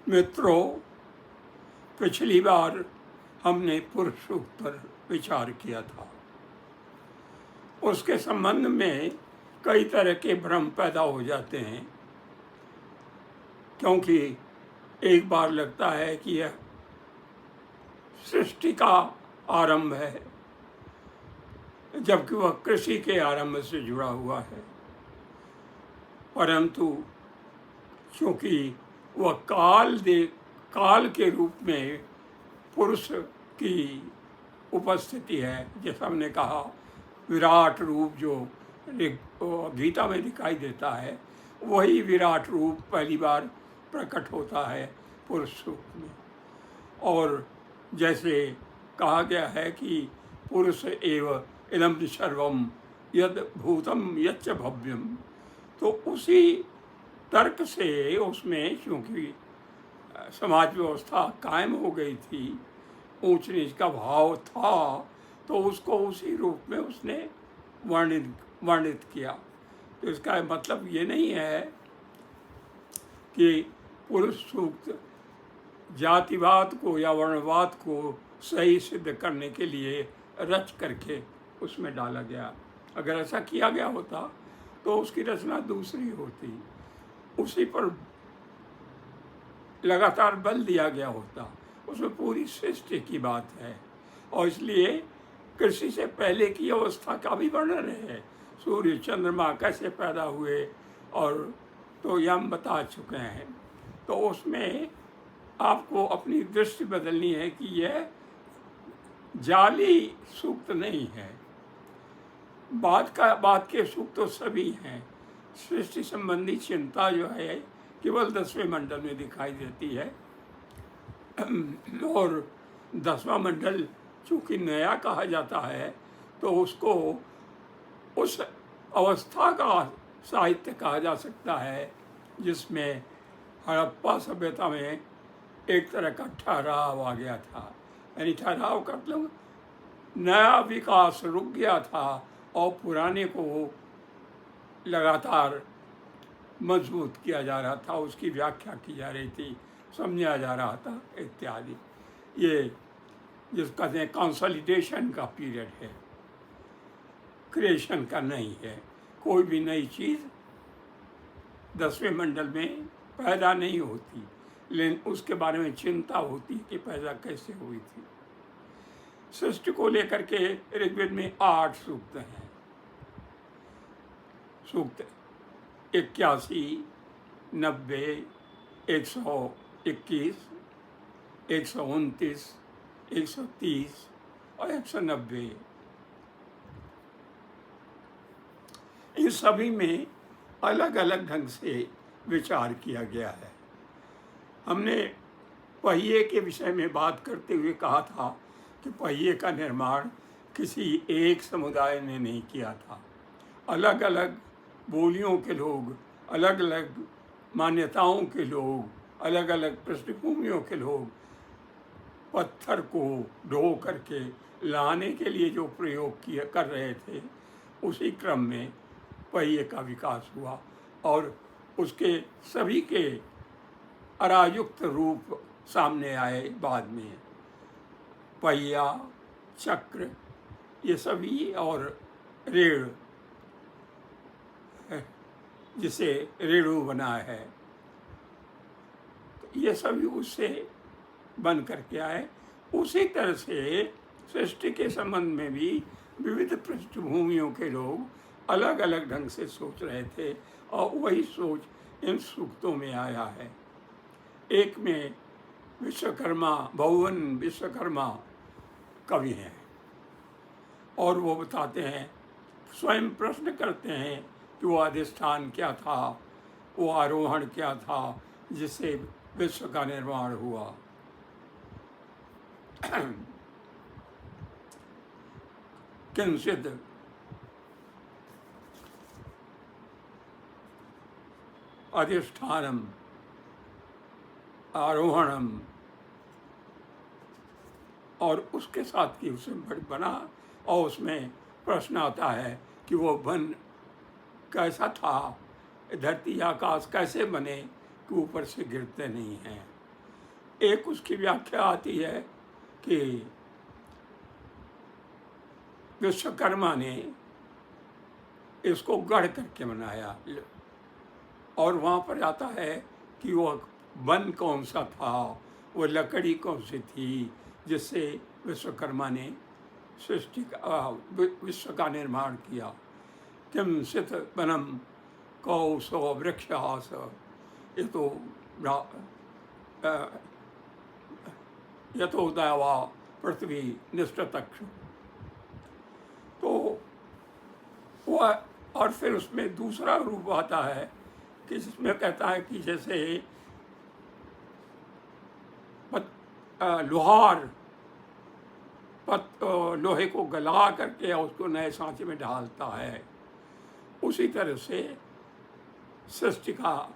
मित्रों, पिछली बार हमने पुरुष सूक्त पर विचार किया था। उसके संबंध में कई तरह के भ्रम पैदा हो जाते हैं, क्योंकि एक बार लगता है कि यह सृष्टि का आरंभ है, जबकि वह कृषि के आरंभ से जुड़ा हुआ है। परंतु क्योंकि वह काल के रूप में पुरुष की उपस्थिति है, जैसा हमने कहा, विराट रूप जो गीता में दिखाई देता है, वही विराट रूप पहली बार प्रकट होता है पुरुष सूक्त में। और जैसे कहा गया है कि पुरुष एव इदं सर्वम यद भूतम यच्च भव्यम, तो उसी तर्क से उसमें, क्योंकि समाज व्यवस्था कायम हो गई थी, ऊंच नीच का भाव था, तो उसको उसी रूप में उसने वर्णित किया। तो इसका मतलब ये नहीं है कि पुरुष सूक्त जातिवाद को या वर्णवाद को सही सिद्ध करने के लिए रच करके उसमें डाला गया। अगर ऐसा किया गया होता तो उसकी रचना दूसरी होती, उसी पर लगातार बल दिया गया होता। उसमें पूरी सृष्टि की बात है, और इसलिए कृषि से पहले की अवस्था का भी वर्णन है। सूर्य चंद्रमा कैसे पैदा हुए, और तो यह हम बता चुके हैं। तो उसमें आपको अपनी दृष्टि बदलनी है कि यह जाली सूक्त नहीं है। बात के सूक्त तो सभी हैं। सृष्टि संबंधी चिंता जो है केवल 10वें मंडल में दिखाई देती है, और 10वां मंडल चूँकि नया कहा जाता है, तो उसको उस अवस्था का साहित्य कहा जा सकता है जिसमें हड़प्पा सभ्यता में एक तरह का ठहराव आ गया था। यानी ठहराव का मतलब नया विकास रुक गया था और पुराने को लगातार मजबूत किया जा रहा था, उसकी व्याख्या की जा रही थी, समझा जा रहा था इत्यादि। ये जिसका कहते हैं कंसोलिडेशन का पीरियड है, क्रिएशन का नहीं है। कोई भी नई चीज़ 10वें मंडल में पैदा नहीं होती, लेकिन उसके बारे में चिंता होती कि पैदा कैसे हुई थी। सृष्टि को लेकर के ऋग्वेद में 8 सूक्त हैं। सूक्त 81, 90, 121, 129, 130 और 190। इन सभी में अलग अलग ढंग से विचार किया गया है। हमने पहिए के विषय में बात करते हुए कहा था कि पहिए का निर्माण किसी एक समुदाय ने नहीं किया था। अलग अलग बोलियों के लोग, अलग अलग मान्यताओं के लोग, अलग अलग पृष्ठभूमियों के लोग पत्थर को ढो करके लाने के लिए जो प्रयोग कर रहे थे, उसी क्रम में पहिए का विकास हुआ, और उसके सभी के अरायुक्त रूप सामने आए बाद में। पहिया, चक्र, ये सभी, और रेड़, जिसे रेणु बना है, तो ये सभी उससे बन करके आए। उसी तरह से सृष्टि के संबंध में भी विविध पृष्ठभूमियों के लोग अलग अलग ढंग से सोच रहे थे, और वही सोच इन सूक्तों में आया है। एक में विश्वकर्मा, भगवान विश्वकर्मा कवि हैं, और वो बताते हैं, स्वयं प्रश्न करते हैं कि वो अधिष्ठान क्या था, वो आरोहण क्या था जिससे विश्व का निर्माण हुआ। किंचित् अधिष्ठानम आरोहणम, और उसके साथ की उसमें बना, और उसमें प्रश्न आता है कि वो वन कैसा था, धरती आकाश कैसे बने कि ऊपर से गिरते नहीं हैं। एक उसकी व्याख्या आती है कि विश्वकर्मा ने इसको गढ़ करके बनाया, और वहाँ पर आता है कि वो वन कौन सा था, वो लकड़ी कौन सी थी जिससे विश्वकर्मा ने सृष्टि का विश्व का निर्माण किया। किम सित वनम कौसो वृक्षास यतो यतो दैवा पृथ्वी निष्ठतक्षु। तो वह, और फिर उसमें दूसरा रूप आता है कि जिसमें कहता है कि जैसे लोहार लोहे को गला करके उसको नए सांचे में ढालता है, उसी तरह से सृष्टि का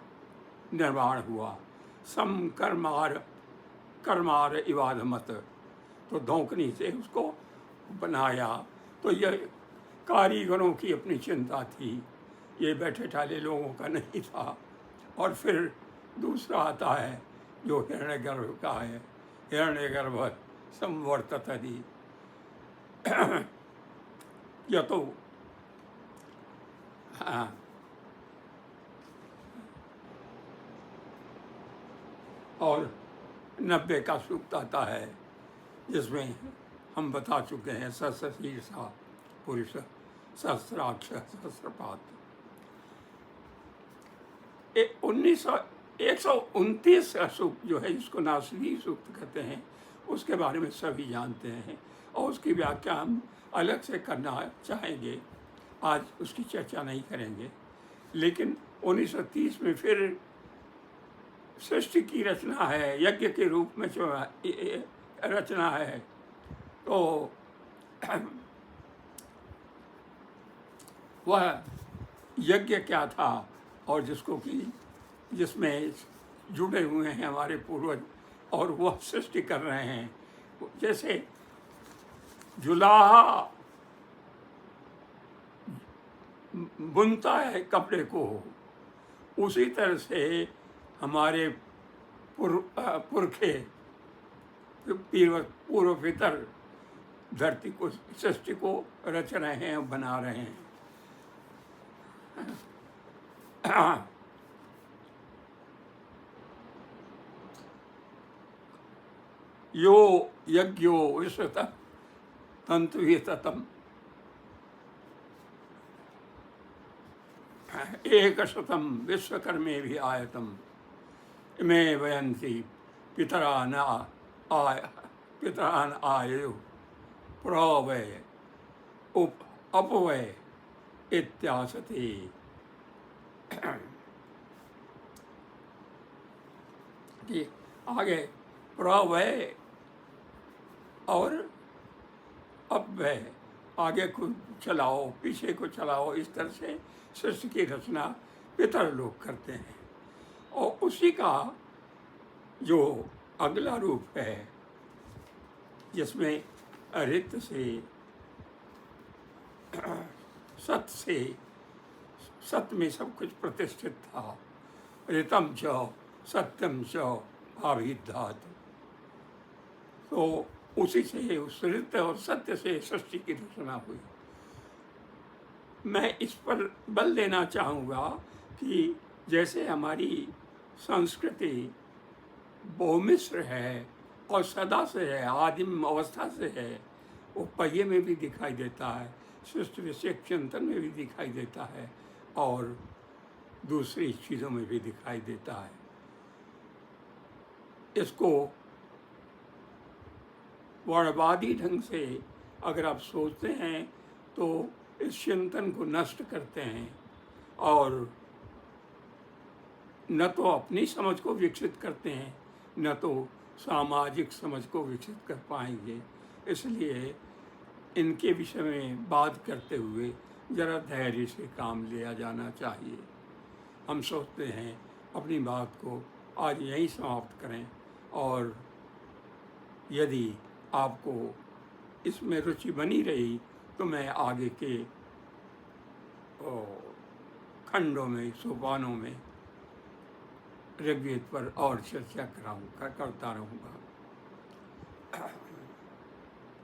निर्माण हुआ। सम कर्मार इवाधमत, तो धोकनी से उसको बनाया। तो यह कारीगरों की अपनी चिंता थी, ये बैठे ठाले लोगों का नहीं था। और फिर दूसरा आता है जो हिरण्यगर्भ का है, हिरण्यगर्भ संवर्तते यतो, हाँ, और 90 का सूक्त आता है जिसमें हम बता चुके हैं सहस्रशीर्षा पुरुष सहस्राक्ष सहस्रपात। 129 का सूक्त जो है, जिसको नासरी सूक्त कहते हैं, उसके बारे में सभी जानते हैं और उसकी व्याख्या हम अलग से करना चाहेंगे, आज उसकी चर्चा नहीं करेंगे। लेकिन 1930 में फिर सृष्टि की रचना है, यज्ञ के रूप में जो रचना है। तो वह यज्ञ क्या था, और जिसको कि जिसमें जुड़े हुए हैं हमारे पूर्वज और वह सृष्टि कर रहे हैं। जैसे जुलाहा बुनता है कपड़े को, उसी तरह से हमारे पुरखे पूर्व पितर धरती को, सृष्टि को रच रहे हैं, बना रहे हैं। यो यज्ञो विश्वत तंतुहितम एकशतम विश्वकर्मे भी आयतम इमे वयंती पितरान आयु प्रवय अपवय इत्यासति। कि आगे प्रवय और अपव्यय, आगे को चलाओ पीछे को चलाओ, इस तरह से सृष्टि की रचना पितर लोग करते हैं। और उसी का जो अगला रूप है, जिसमें रित से सत में सब कुछ प्रतिष्ठित था, ऋतम च सत्यम च आभिधात। तो उसी से, उस ऋत और सत्य से सृष्टि की रचना हुई। मैं इस पर बल देना चाहूँगा कि जैसे हमारी संस्कृति बहुमिश्र है और सदा से है, आदिम अवस्था से है, वो पहिए में भी दिखाई देता है, सृष्टि विषय चिंतन में भी दिखाई देता है, और दूसरी चीज़ों में भी दिखाई देता है। इसको वर्णवादी ढंग से अगर आप सोचते हैं तो इस चिंतन को नष्ट करते हैं, और न तो अपनी समझ को विकसित करते हैं, न तो सामाजिक समझ को विकसित कर पाएंगे। इसलिए इनके विषय में बात करते हुए ज़रा धैर्य से काम लिया जाना चाहिए। हम सोचते हैं अपनी बात को आज यहीं समाप्त करें, और यदि आपको इसमें रुचि बनी रही तो मैं आगे के खंडों में, सोपानों में ऋग्वेद पर और चर्चा करता रहूँगा।